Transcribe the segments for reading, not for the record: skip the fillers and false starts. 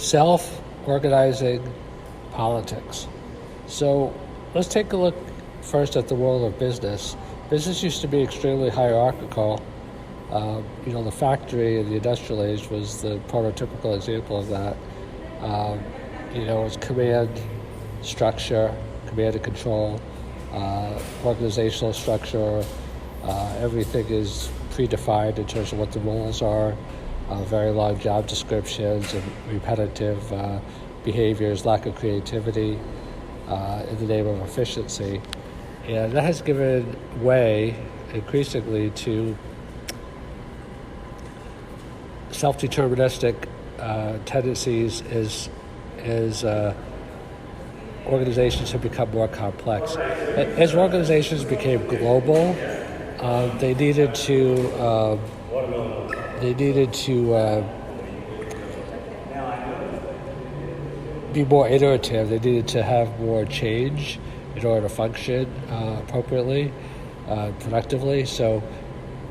self-organizing politics. So let's take a look first at the world of business. Business used to be extremely hierarchical. The factory in the industrial age was the prototypical example of that. It's command structure, command and control, organizational structure. Everything is predefined in terms of what the roles are, very long job descriptions and repetitive behaviors, lack of creativity in the name of efficiency. And that has given way increasingly to self-deterministic tendencies as organizations have become more complex. As organizations became global, they needed to be more iterative. They needed to have more change in order to function appropriately, productively. So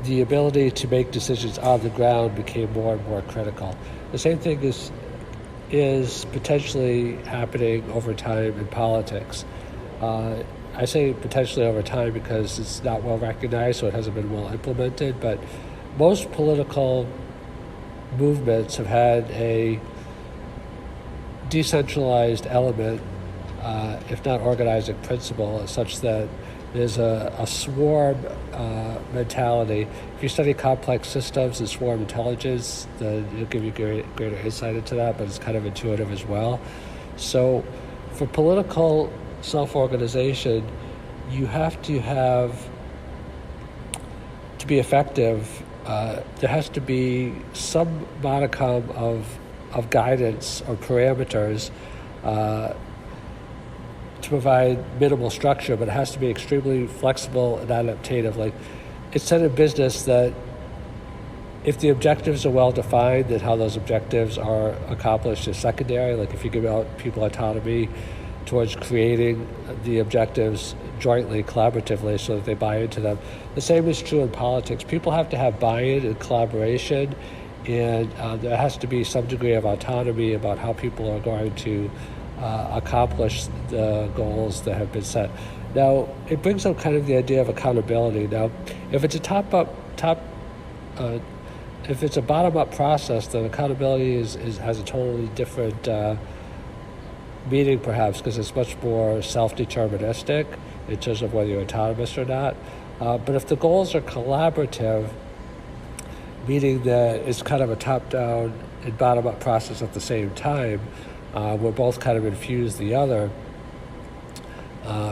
the ability to make decisions on the ground became more and more critical. The same thing is potentially happening over time in politics. I say potentially over time because it's not well recognized, so it hasn't been well implemented, but most political movements have had a decentralized element, if not organizing principle, such that there's a swarm mentality. If you study complex systems and swarm intelligence, then it'll give you greater insight into that, but it's kind of intuitive as well. So for political self-organization, you have to be effective, there has to be some modicum of guidance or parameters to provide minimal structure, but it has to be extremely flexible and adaptive. Like, it's said in business that if the objectives are well defined, then how those objectives are accomplished is secondary. Like, if you give out people autonomy towards creating the objectives jointly, collaboratively, so that they buy into them. The same is true in politics. People have to have buy-in and collaboration, and there has to be some degree of autonomy about how people are going to accomplish the goals that have been set. Now, it brings up kind of the idea of accountability. Now, if it's if it's a bottom-up process, then accountability has a totally different meaning, perhaps, because it's much more self-deterministic in terms of whether you're autonomous or not. But if the goals are collaborative, meaning that it's kind of a top-down and bottom-up process at the same time, where both kind of infuse the other,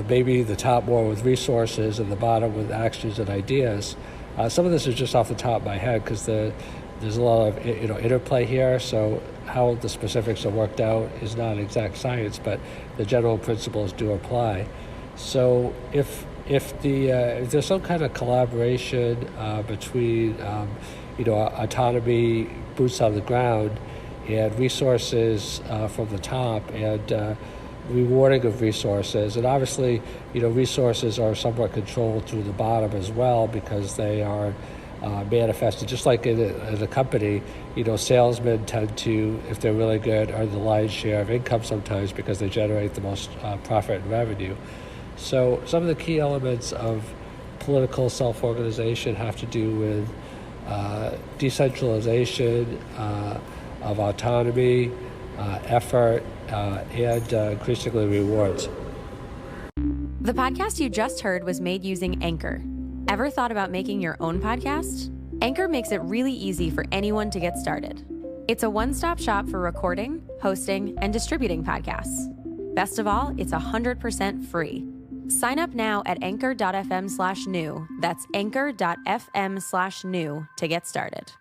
maybe the top more with resources and the bottom with actions and ideas. Some of this is just off the top of my head because there's a lot of interplay here, so how the specifics are worked out is not exact science, but the general principles do apply. So if there's some kind of collaboration between autonomy, boots on the ground, and resources from the top, and rewarding of resources, and obviously resources are somewhat controlled through the bottom as well because they are manifested, just like in a company. Salesmen tend to, if they're really good, earn the lion's share of income sometimes because they generate the most profit and revenue. So some of the key elements of political self-organization have to do with decentralization, of autonomy, effort, and increasingly rewards. The podcast you just heard was made using Anchor. Ever thought about making your own podcast? Anchor makes it really easy for anyone to get started. It's a one-stop shop for recording, hosting, and distributing podcasts. Best of all, it's 100% free. Sign up now at anchor.fm/new. That's anchor.fm/new to get started.